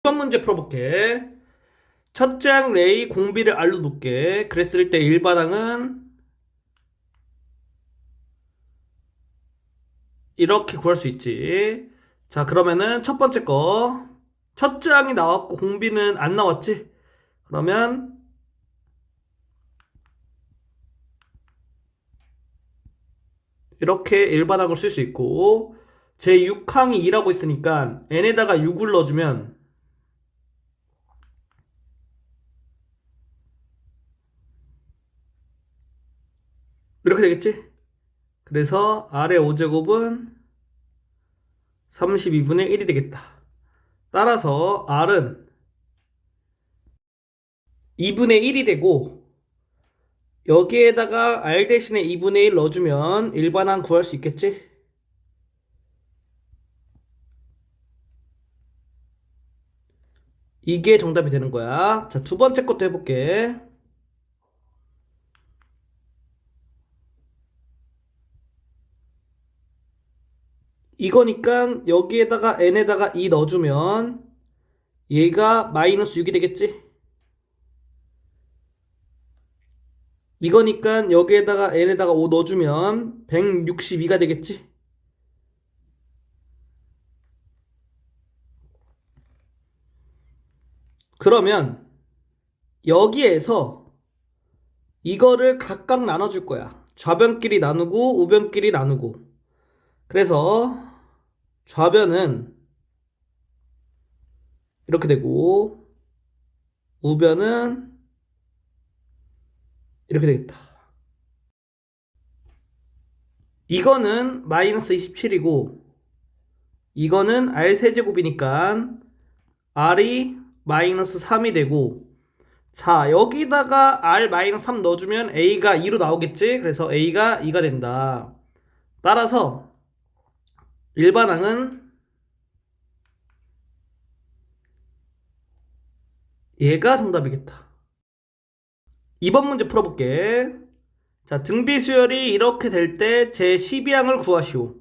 1번 문제 풀어볼게. 첫째 항 레이 공비를 R로 놓게. 그랬을 때 일반항은 이렇게 구할 수 있지. 자, 그러면은 첫 번째 거. 첫째 항이 나왔고 공비는 안 나왔지? 그러면 이렇게 일반항을 쓸 수 있고, 제6항이 2라고 있으니까 n에다가 6을 넣어주면 이렇게 되겠지? 그래서 R의 5제곱은 32분의 1이 되겠다. 따라서 R은 2분의 1이 되고, 여기에다가 R 대신에 2분의 1 넣어주면 일반항 구할 수 있겠지? 이게 정답이 되는 거야. 자, 두 번째 것도 해볼게. 이거니까 여기에다가 n에다가 2 넣어주면 얘가 마이너스 6이 되겠지? 이거니까 여기에다가 n에다가 5 넣어주면 162가 되겠지? 그러면 여기에서 이거를 각각 나눠줄 거야. 좌변끼리 나누고 우변끼리 나누고. 그래서 좌변은 이렇게 되고 우변은 이렇게 되겠다. 이거는 마이너스 27이고 이거는 R 세제곱이니까 R이 마이너스 3이 되고, 자, 여기다가 R 마이너스 3 넣어주면 A가 2로 나오겠지? 그래서 A가 2가 된다. 따라서 일반항은 얘가 정답이겠다. 2번 문제 풀어볼게. 자, 등비 수열이 이렇게 될 때 제12항을 구하시오.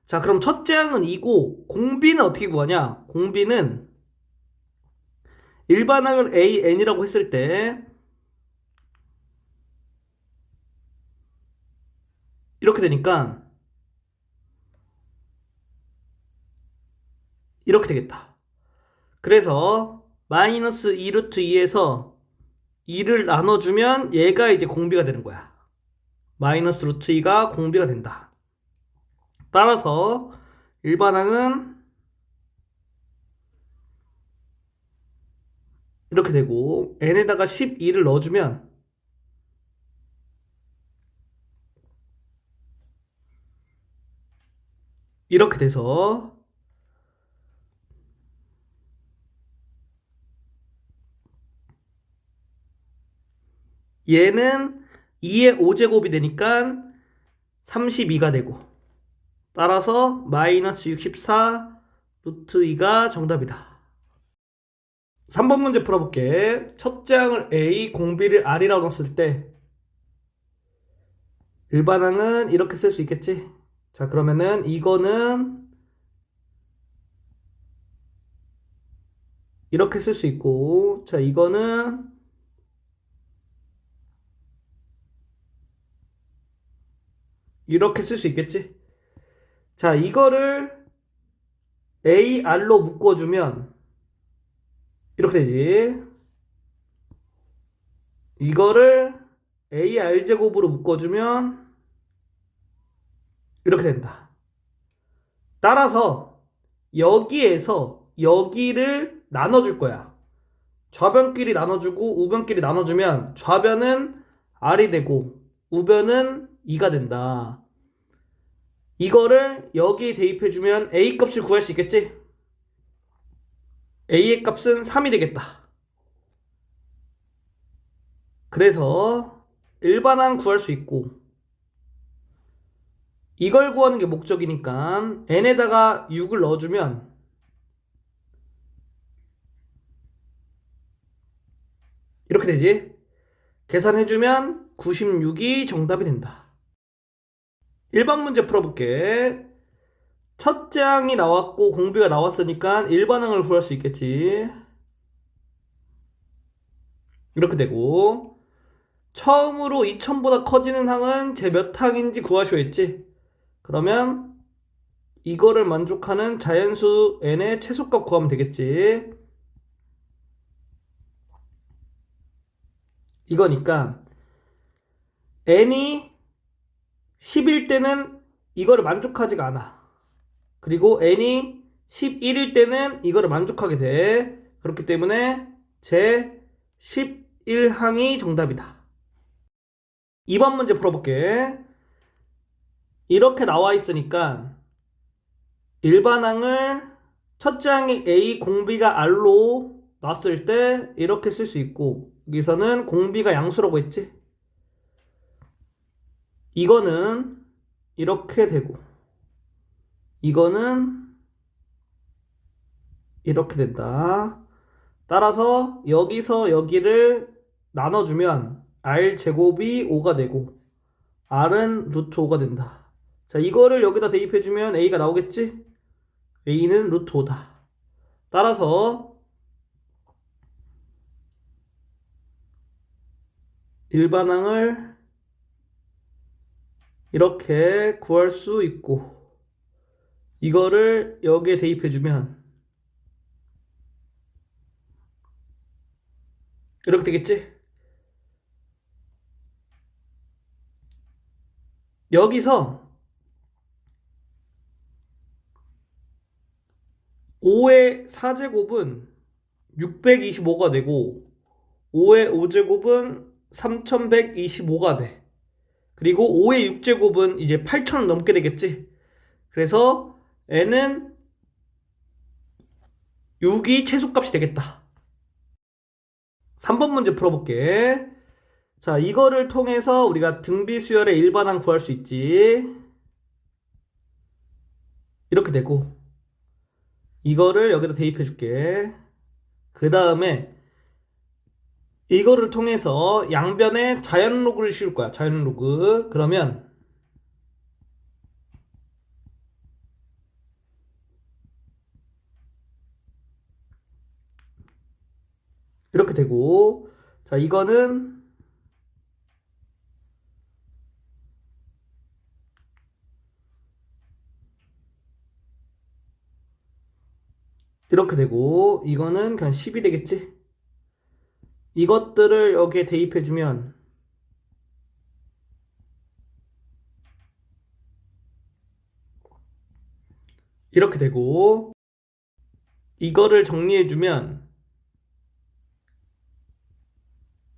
자, 그럼 첫째 항은 2고 공비는 어떻게 구하냐? 공비는 일반항을 AN이라고 했을 때 이렇게 되니까 이렇게 되겠다. 그래서 마이너스 2 루트 2에서 2를 나눠주면 얘가 이제 공비가 되는 거야. 마이너스 루트 2가 공비가 된다. 따라서 일반항은 이렇게 되고 n에다가 12를 넣어주면 이렇게 돼서 얘는 2의 5제곱이 되니까 32가 되고, 따라서 마이너스 64 루트 2가 정답이다. 3번 문제 풀어볼게. 첫째 항을 A, 공비를 R이라고 넣었을 때 일반항은 이렇게 쓸 수 있겠지? 자, 그러면은 이거는 이렇게 쓸 수 있고, 자, 이거는 이렇게 쓸 수 있겠지? 자, 이거를 AR로 묶어주면 이렇게 되지. 이거를 AR제곱으로 묶어주면 이렇게 된다. 따라서 여기에서 여기를 나눠줄 거야. 좌변끼리 나눠주고 우변끼리 나눠주면 좌변은 R이 되고 우변은 2가 된다. 이거를 여기에 대입해주면 A 값을 구할 수 있겠지? A의 값은 3이 되겠다. 그래서 일반항 구할 수 있고, 이걸 구하는 게 목적이니까 n에다가 6을 넣어주면 이렇게 되지? 계산해주면 96이 정답이 된다. 1번 문제 풀어볼게. 첫째 항이 나왔고 공비가 나왔으니까 일반항을 구할 수 있겠지. 이렇게 되고, 처음으로 2000보다 커지는 항은 제 몇 항인지 구하시오 했지? 그러면 이거를 만족하는 자연수 n의 최소값 구하면 되겠지? 이거니까 n이 10일 때는 이거를 만족하지가 않아. 그리고 n이 11일 때는 이거를 만족하게 돼. 그렇기 때문에 제 11항이 정답이다. 2번 문제 풀어볼게. 이렇게 나와 있으니까 일반항을 첫째 항이 A, 공비가 R로 놨을 때 이렇게 쓸 수 있고, 여기서는 공비가 양수라고 했지? 이거는 이렇게 되고, 이거는 이렇게 된다. 따라서 여기서 여기를 나눠주면 R제곱이 5가 되고 R은 루트 5가 된다. 자, 이거를 여기다 대입해주면 A가 나오겠지? A는 루트 5다. 따라서 일반항을 이렇게 구할 수 있고, 이거를 여기에 대입해주면 이렇게 되겠지? 여기서 5의 4제곱은 625가 되고 5의 5제곱은 3125가 돼. 그리고 5의 6제곱은 이제 8000을 넘게 되겠지? 그래서 n은 6이 최소값이 되겠다. 3번 문제 풀어볼게. 자, 이거를 통해서 우리가 등비수열의 일반항 구할 수 있지. 이렇게 되고, 이거를 여기다 대입해 줄게. 그 다음에 이거를 통해서 양변에 자연로그를 씌울 거야. 자연로그. 그러면 이렇게 되고, 자, 이거는 이렇게 되고, 이거는 그냥 10이 되겠지? 이것들을 여기에 대입해주면 이렇게 되고, 이거를 정리해주면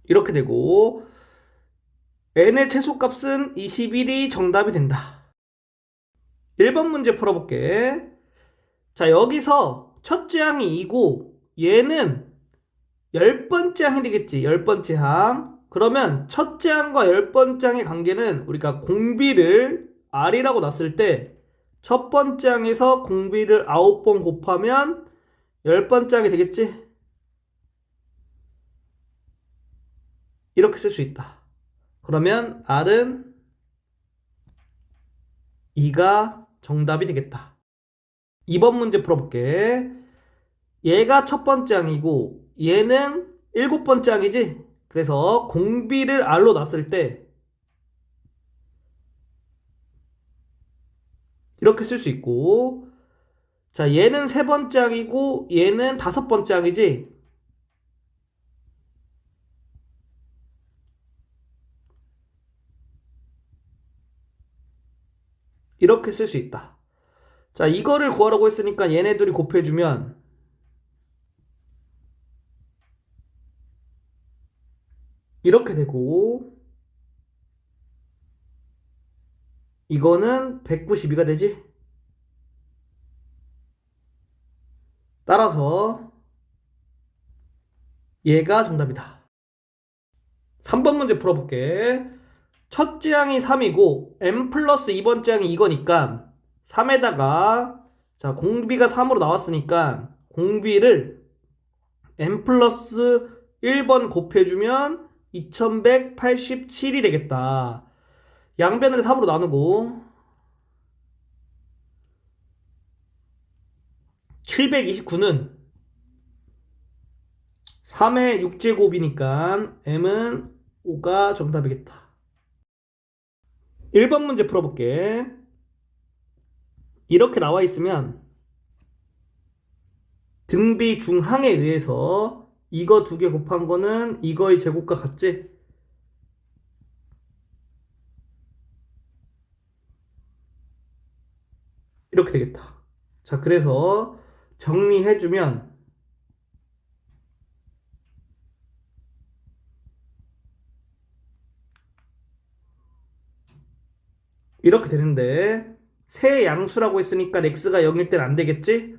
이렇게 되고, n의 최소값은 21이 정답이 된다. 1번 문제 풀어볼게. 자, 여기서 첫째 항이 2고, 얘는 10번째 항이 되겠지. 10번째 항. 그러면 첫째 항과 10번째 항의 관계는 우리가 공비를 R이라고 놨을 때 첫 번째 항에서 공비를 9번 곱하면 10번째 항이 되겠지? 이렇게 쓸 수 있다. 그러면 R은 2가 정답이 되겠다. 2번 문제 풀어볼게. 얘가 첫 번째 항이고 얘는 7번째 항이지? 그래서 공비를 R로 놨을 때 이렇게 쓸 수 있고, 자, 얘는 세 번째 항이고 얘는 5번째 항이지? 이렇게 쓸 수 있다. 자, 이거를 구하라고 했으니까 얘네들이 곱해주면 이렇게 되고, 이거는 192가 되지? 따라서 얘가 정답이다. 3번 문제 풀어볼게. 첫째 항이 3이고 m 플러스 2번째 항이 이거니까 3에다가, 자, 공비가 3으로 나왔으니까 공비를 m 플러스 1번 곱해주면 2187이 되겠다. 양변을 3으로 나누고 729는 3의 6제곱이니까 m은 5가 정답이겠다. 1번 문제 풀어볼게. 이렇게 나와 있으면 등비 중항에 의해서 이거 두 개 곱한 거는 이거의 제곱과 같지? 이렇게 되겠다. 자, 그래서 정리해주면 이렇게 되는데 세 양수라고 했으니까 x가 0일 땐 안 되겠지?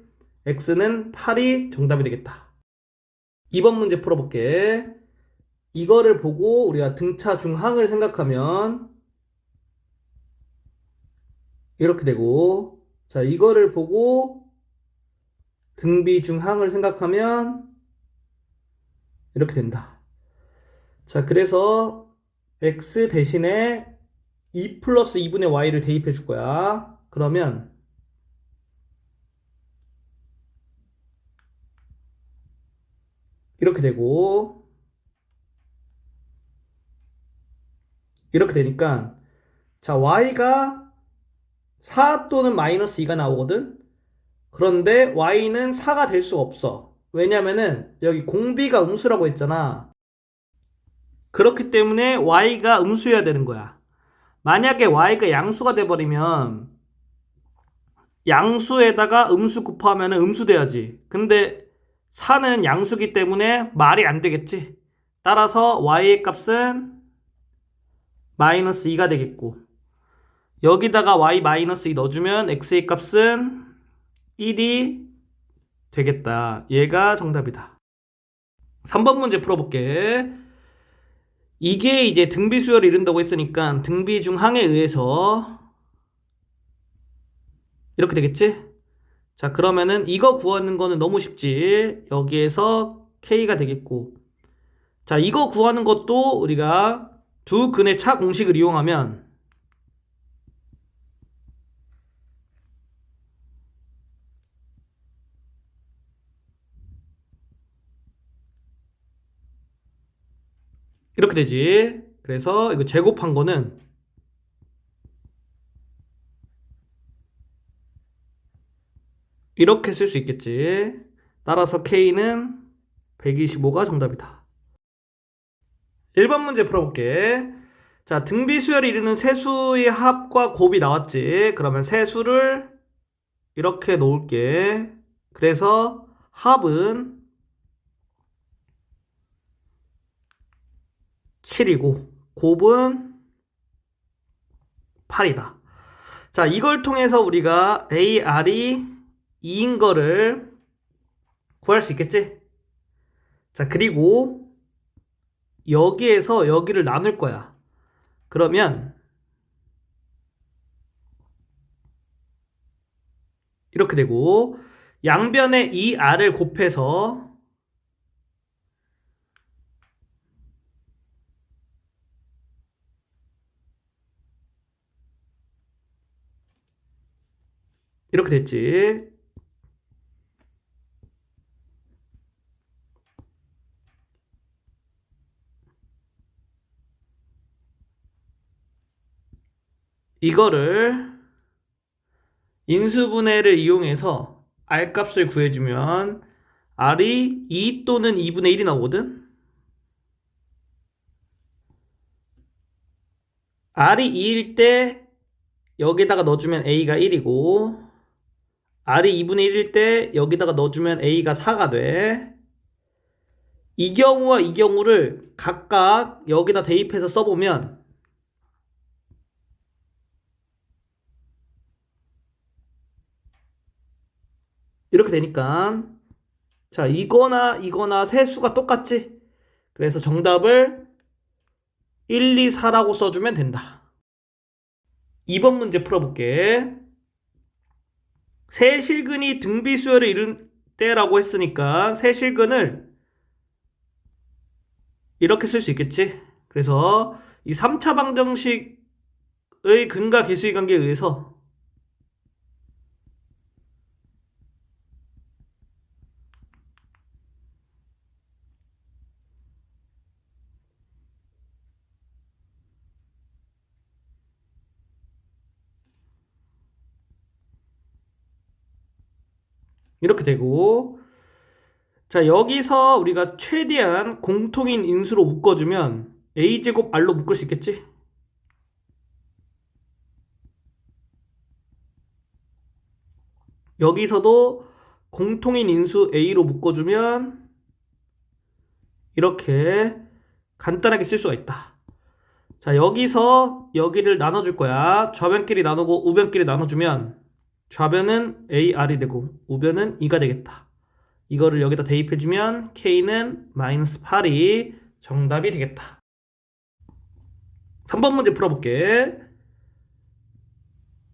x는 8이 정답이 되겠다. 2번 문제 풀어볼게. 이거를 보고 우리가 등차 중항을 생각하면 이렇게 되고, 자, 이거를 보고 등비 중항을 생각하면 이렇게 된다. 자, 그래서 x 대신에 2 플러스 2분의 y를 대입해 줄 거야. 그러면 이렇게 되고, 이렇게 되니까, 자, y가 4 또는 마이너스 2가 나오거든? 그런데 y는 4가 될 수가 없어. 왜냐면은 여기 공비가 음수라고 했잖아. 그렇기 때문에 y가 음수여야 되는 거야. 만약에 y가 양수가 돼버리면 양수에다가 음수 곱하면 음수 돼야지. 근데 4는 양수기 때문에 말이 안 되겠지. 따라서 y의 값은 마이너스 2가 되겠고, 여기다가 y 마이너스 2 넣어주면 x의 값은 1이 되겠다. 얘가 정답이다. 3번 문제 풀어볼게. 이게 이제 등비 수열을 이룬다고 했으니까 등비 중항에 의해서 이렇게 되겠지? 자, 그러면은 이거 구하는 거는 너무 쉽지. 여기에서 k가 되겠고, 자, 이거 구하는 것도 우리가 두 근의 차 공식을 이용하면 이렇게 되지. 그래서 이거 제곱한 거는 이렇게 쓸 수 있겠지. 따라서 k는 125가 정답이다. 1번 문제 풀어볼게. 자, 등비수열이 이루는 세수의 합과 곱이 나왔지. 그러면 세수를 이렇게 놓을게. 그래서 합은 7이고 곱은 8이다. 자, 이걸 통해서 우리가 AR이 2인 거를 구할 수 있겠지? 자, 그리고 여기에서 여기를 나눌 거야. 그러면 이렇게 되고, 양변에 이 r을 곱해서 이렇게 됐지. 이거를 인수분해를 이용해서 r 값을 구해주면 r이 2 또는 2분의 1이 나오거든. r이 2일 때 여기다가 넣어주면 a가 1이고, r이 2분의 1일 때 여기다가 넣어주면 a가 4가 돼. 이 경우와 이 경우를 각각 여기다 대입해서 써보면 이렇게 되니까, 자, 이거나 이거나 세수가 똑같지? 그래서 정답을 1, 2, 4라고 써주면 된다. 2번 문제 풀어볼게. 세실근이 등비수열을 이룬 때라고 했으니까 세실근을 이렇게 쓸 수 있겠지? 그래서 이 3차 방정식의 근과 계수의 관계에 의해서 이렇게 되고, 자, 여기서 우리가 최대한 공통인 인수로 묶어주면 a제곱 r로 묶을 수 있겠지? 여기서도 공통인 인수 a로 묶어주면 이렇게 간단하게 쓸 수가 있다. 자, 여기서 여기를 나눠줄 거야. 좌변끼리 나누고 우변끼리 나눠주면 좌변은 ar이 되고 우변은 2가 되겠다. 이거를 여기다 대입해주면 k는 마이너스 8이 정답이 되겠다. 3번 문제 풀어볼게.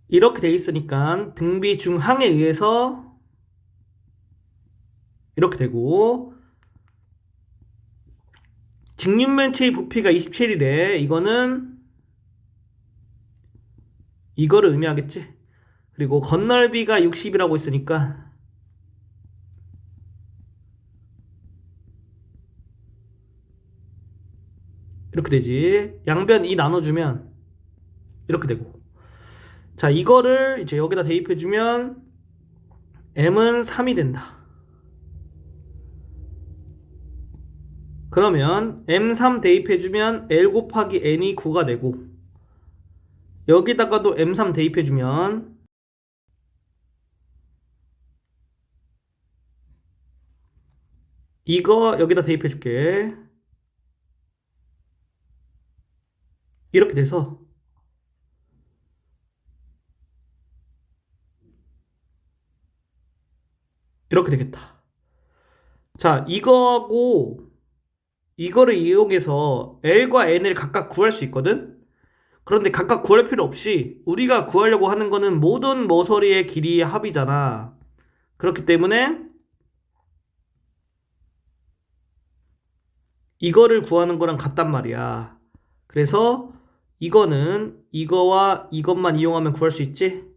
이렇게 돼 있으니까 등비 중항에 의해서 이렇게 되고, 직육면체의 부피가 27이래. 이거는 이거를 의미하겠지. 그리고 건널비가 60이라고 했으니까 이렇게 되지. 양변 2 나눠주면 이렇게 되고, 자, 이거를 이제 여기다 대입해주면 m은 3이 된다. 그러면 m3 대입해주면 l 곱하기 n이 9가 되고, 여기다가도 m3 대입해주면 이거 여기다 대입해줄게. 이렇게 돼서 이렇게 되겠다. 자, 이거하고 이거를 이용해서 L과 N을 각각 구할 수 있거든? 그런데 각각 구할 필요 없이 우리가 구하려고 하는 거는 모든 모서리의 길이의 합이잖아. 그렇기 때문에 이거를 구하는 거랑 같단 말이야. 그래서 이거는 이거와 이것만 이용하면 구할 수 있지?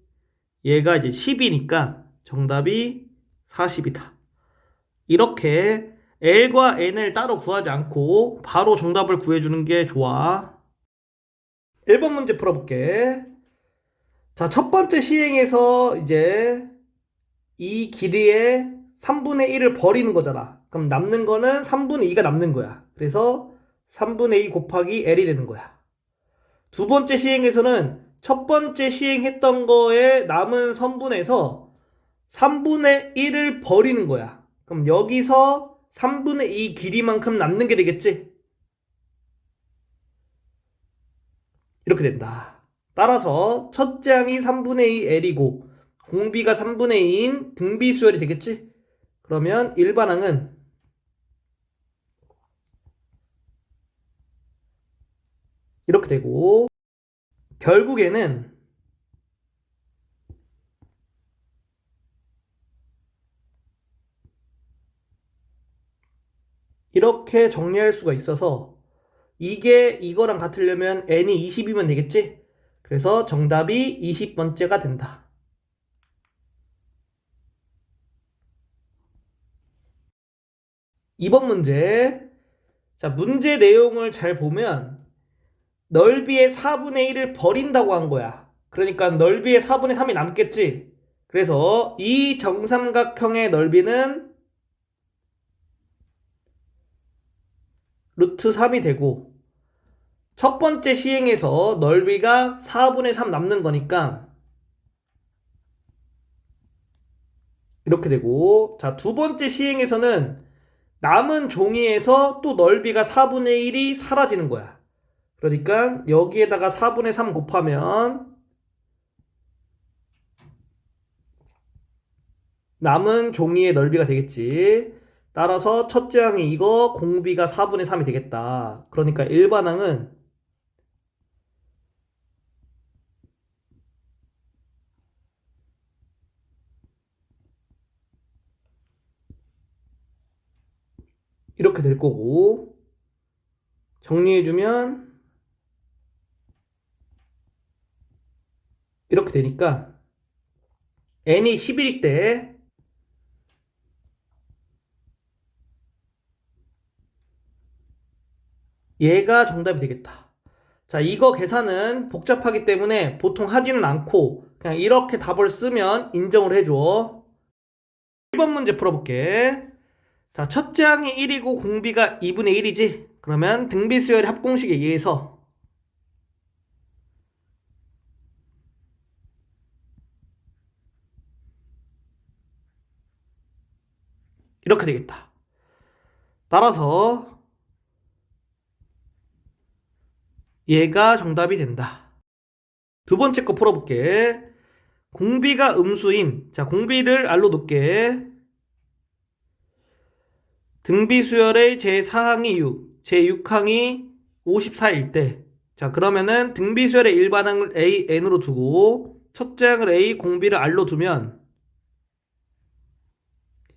얘가 이제 10이니까 정답이 40이다. 이렇게 L과 N을 따로 구하지 않고 바로 정답을 구해주는 게 좋아. 1번 문제 풀어볼게. 자, 첫 번째 시행에서 이제 이 길이의 3분의 1을 버리는 거잖아. 그럼 남는 거는 3분의 2가 남는 거야. 그래서 3분의 2 곱하기 L이 되는 거야. 두 번째 시행에서는 첫 번째 시행했던 거에 남은 선분에서 3분의 1을 버리는 거야. 그럼 여기서 3분의 2 길이만큼 남는 게 되겠지? 이렇게 된다. 따라서 첫째 항이 3분의 2 L이고 공비가 3분의 2인 등비수열이 되겠지? 그러면 일반항은 이렇게 되고, 결국에는 이렇게 정리할 수가 있어서 이게 이거랑 같으려면 n이 20이면 되겠지? 그래서 정답이 20번째가 된다. 2번 문제. 자, 문제 내용을 잘 보면 넓이의 4분의 1을 버린다고 한 거야. 그러니까 넓이의 4분의 3이 남겠지? 그래서 이 정삼각형의 넓이는 루트 3이 되고, 첫 번째 시행에서 넓이가 4분의 3 남는 거니까 이렇게 되고, 자, 두 번째 시행에서는 남은 종이에서 또 넓이가 4분의 1이 사라지는 거야. 그러니까 여기에다가 4분의 3 곱하면 남은 종이의 넓이가 되겠지. 따라서 첫째 항이 이거, 공비가 4분의 3이 되겠다. 그러니까 일반항은 이렇게 될 거고, 정리해주면 이렇게 되니까 n이 10일 때 얘가 정답이 되겠다. 자, 이거 계산은 복잡하기 때문에 보통 하지는 않고 그냥 이렇게 답을 쓰면 인정을 해줘. 1번 문제 풀어볼게. 자, 첫째 항이 1이고 공비가 2분의 1이지? 그러면 등비수열의 합공식에 의해서 이렇게 되겠다. 따라서 얘가 정답이 된다. 두 번째 거 풀어볼게. 공비가 음수임. 자, 공비를 R로 놓게. 등비수열의 제4항이 6, 제6항이 54일 때. 자, 그러면은 등비수열의 일반항을 A, N으로 두고 첫째 항을 A, 공비를 R로 두면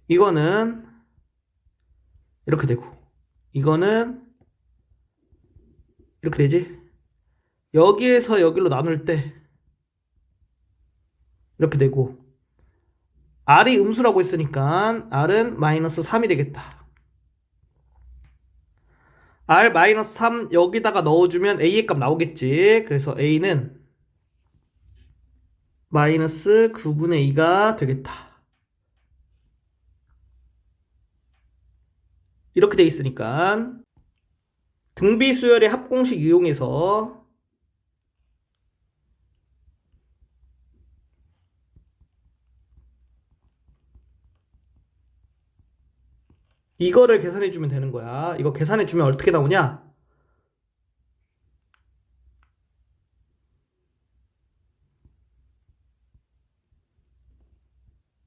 이거는 이렇게 되고 이거는 이렇게 되지? 여기에서 여기로 나눌 때 이렇게 되고 R이 음수라고 했으니까 R은 마이너스 3이 되겠다. R 마이너스 3 여기다가 넣어주면 A의 값 나오겠지. 그래서 A는 마이너스 9분의 2가 되겠다. 이렇게 돼 있으니까 등비수열의 합공식 이용해서 이거를 계산해 주면 되는 거야. 이거 계산해 주면 어떻게 나오냐?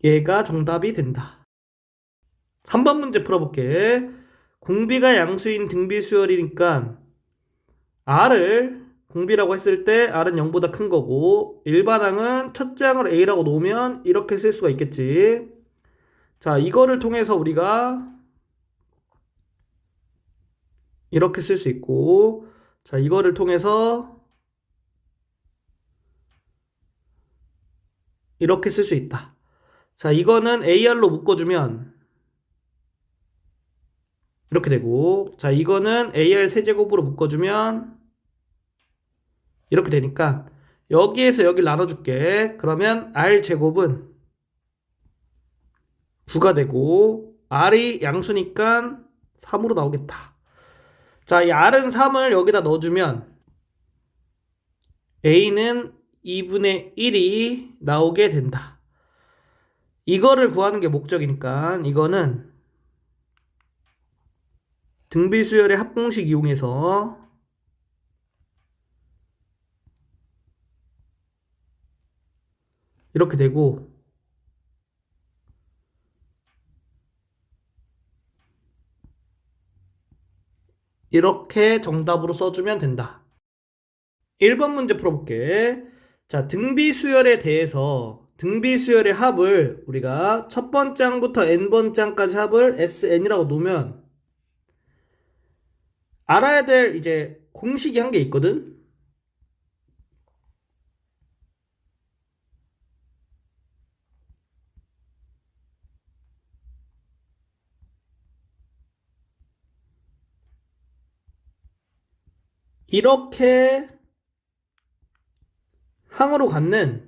얘가 정답이 된다. 3번 문제 풀어볼게. 공비가 양수인 등비수열이니까 R을 공비라고 했을 때 R은 0보다 큰 거고 일반항은 첫째 항을 A라고 놓으면 이렇게 쓸 수가 있겠지. 자, 이거를 통해서 우리가 이렇게 쓸 수 있고 자, 이거를 통해서 이렇게 쓸 수 있다. 자, 이거는 AR로 묶어주면 이렇게 되고 자, 이거는 AR 세제곱으로 묶어주면 이렇게 되니까 여기에서 여기를 나눠줄게. 그러면 R제곱은 9가 되고 R이 양수니까 3으로 나오겠다. 자, 이 R은 3을 여기다 넣어주면 A는 2분의 1이 나오게 된다. 이거를 구하는 게 목적이니까 이거는 등비수열의 합공식 이용해서 이렇게 되고 이렇게 정답으로 써주면 된다. 1번 문제 풀어볼게. 자, 등비수열에 대해서 등비수열의 합을 우리가 첫 번째 항부터 n번째 항까지 합을 SN이라고 놓으면 알아야 될 이제 공식이 한 개 있거든. 이렇게 항으로 갖는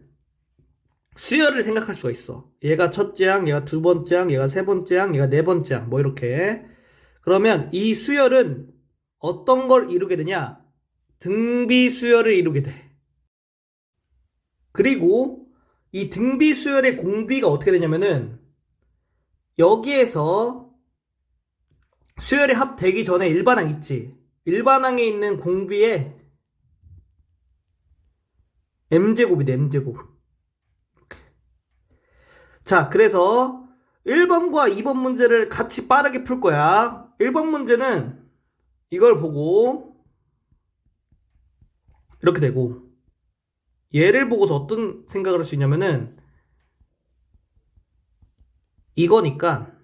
수열을 생각할 수가 있어. 얘가 첫째 항, 얘가 두 번째 항, 얘가 세 번째 항, 얘가 네 번째 항, 뭐 이렇게. 그러면 이 수열은 어떤 걸 이루게 되냐? 등비수열을 이루게 돼. 그리고 이 등비수열의 공비가 어떻게 되냐면은 여기에서 수열이 합되기 전에 일반항 있지. 일반항에 있는 공비에 m제곱이돼, m제곱. 자, 그래서 1번과 2번 문제를 같이 빠르게 풀 거야. 1번 문제는 이걸 보고 이렇게 되고 얘를 보고서 어떤 생각을 할 수 있냐면은 이거니까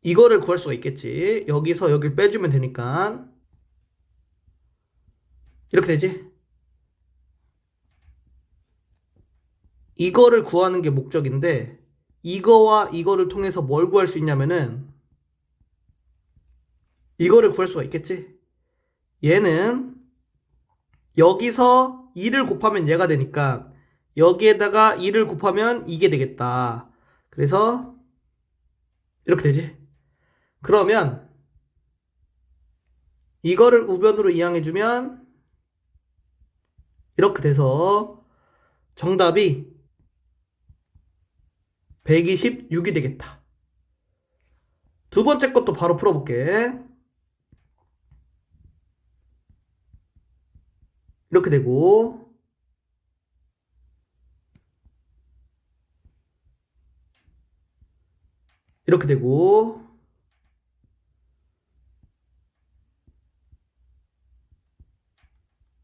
이거를 구할 수가 있겠지. 여기서 여길 빼주면 되니까 이렇게 되지. 이거를 구하는 게 목적인데 이거와 이거를 통해서 뭘 구할 수 있냐면은 이거를 구할 수가 있겠지. 얘는 여기서 2를 곱하면 얘가 되니까 여기에다가 2를 곱하면 이게 되겠다. 그래서 이렇게 되지. 그러면 이거를 우변으로 이항해주면 이렇게 돼서 정답이 126이 되겠다. 두 번째 것도 바로 풀어볼게. 이렇게 되고, 이렇게 되고,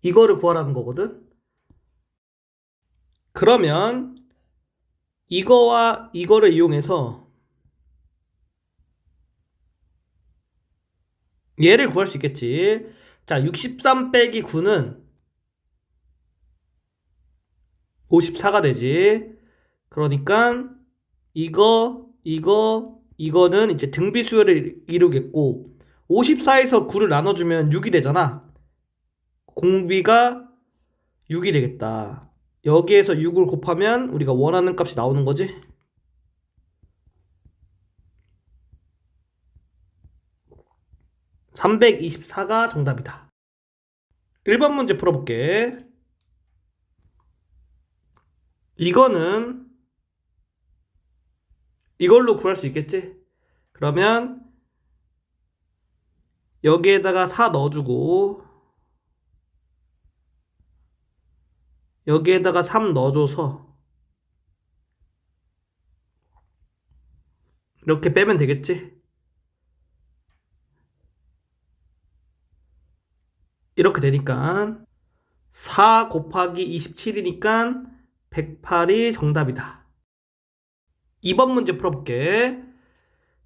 이거를 구하라는 거거든. 그러면 이거와 이거를 이용해서 얘를 구할 수 있겠지. 자, 63 빼기 9는 54가 되지. 그러니까 이거는 이제 등비수열을 이루겠고 54에서 9를 나눠주면 6이 되잖아. 공비가 6이 되겠다. 여기에서 6을 곱하면 우리가 원하는 값이 나오는 거지. 324가 정답이다. 1번 문제 풀어볼게. 이거는 이걸로 구할 수 있겠지? 그러면 여기에다가 4 넣어주고 여기에다가 3 넣어줘서 이렇게 빼면 되겠지? 이렇게 되니까 4 곱하기 27이니까 108이 정답이다. 2번 문제 풀어볼게.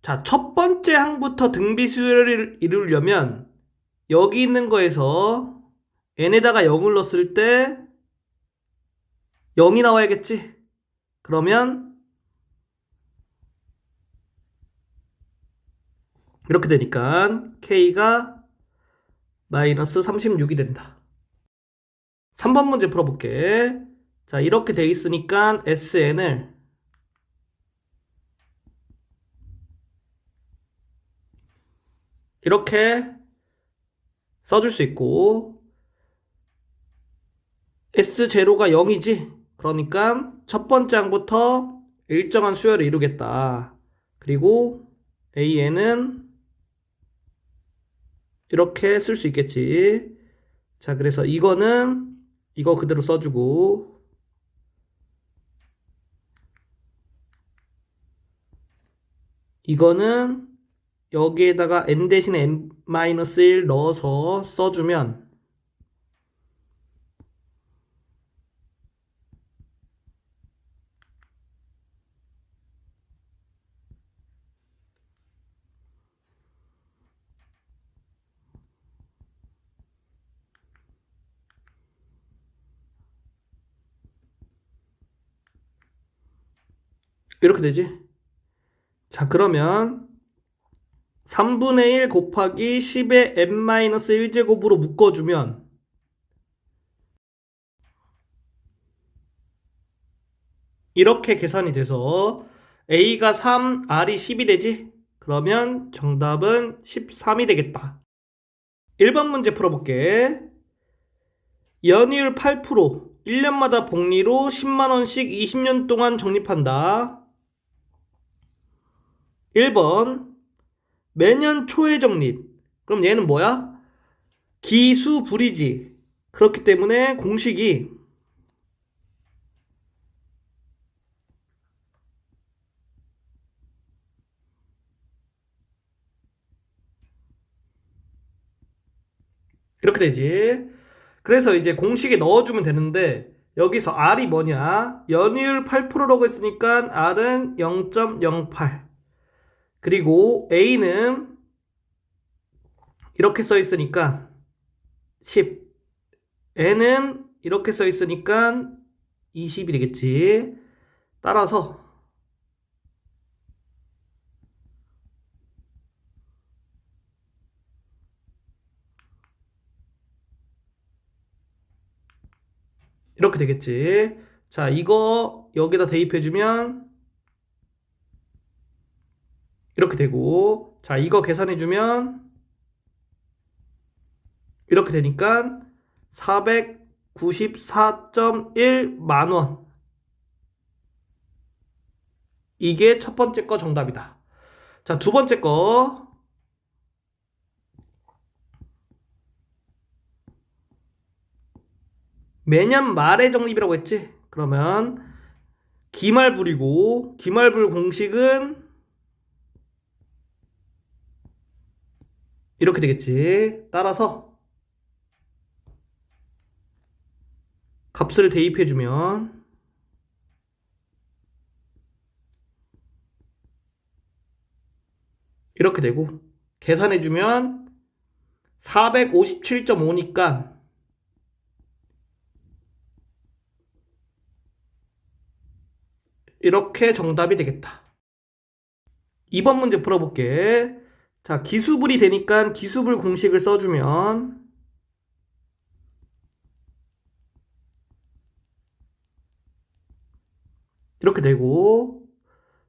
자, 첫 번째 항부터 등비수열을 이루려면 여기 있는 거에서 n에다가 0을 넣었을 때 0이 나와야겠지? 그러면 이렇게 되니까 k가 마이너스 36이 된다. 3번 문제 풀어볼게. 자, 이렇게 돼 있으니까 sn을 이렇게 써줄 수 있고 S0가 0이지? 그러니까 첫 번째 항부터 일정한 수열을 이루겠다. 그리고 AN은 이렇게 쓸 수 있겠지. 자, 그래서 이거는 이거 그대로 써주고 이거는 여기에다가 n 대신에 n-1 넣어서 써주면 이렇게 되지. 자, 그러면 3분의 1 곱하기 10의 n-1제곱으로 묶어주면 이렇게 계산이 돼서 A가 3, R이 10이 되지? 그러면 정답은 13이 되겠다. 1번 문제 풀어볼게. 연이율 8%, 1년마다 복리로 10만원씩 20년 동안 적립한다. 1번, 매년 초에 적립. 그럼 얘는 뭐야? 기수불이지. 그렇기 때문에 공식이 이렇게 되지. 그래서 이제 공식에 넣어주면 되는데 여기서 R이 뭐냐? 연이율 8%라고 했으니까 R은 0.08. 그리고 A는 이렇게 써 있으니까 10. N은 이렇게 써 있으니까 20이 되겠지. 따라서 이렇게 되겠지. 자, 이거 여기다 대입해주면 이렇게 되고, 자, 이거 계산해주면 이렇게 되니까 494.1만 원. 이게 첫 번째 거 정답이다. 자, 두 번째 거. 매년 말의 적립이라고 했지? 그러면 기말불이고, 기말불 공식은 이렇게 되겠지. 따라서 값을 대입해주면 이렇게 되고, 계산해주면 457.5니까 이렇게 정답이 되겠다. 2번 문제 풀어볼게. 자, 기수불이 되니까 기수불 공식을 써주면 이렇게 되고,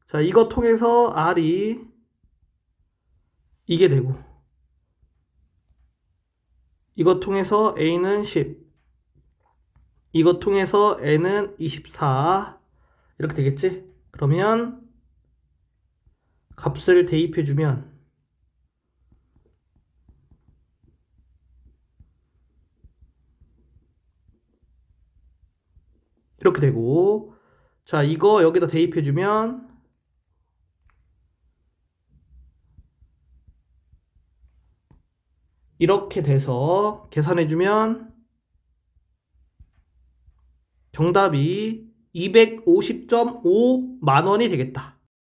자, 이거 통해서 R이 이게 되고, 이거 통해서 A는 10, 이거 통해서 N은 24, 이렇게 되겠지? 그러면 값을 대입해주면 이렇게 되고, 자, 이거 여기다 대입해주면 이렇게 돼서 계산해주면 정답이 250.5만 원이 되겠다.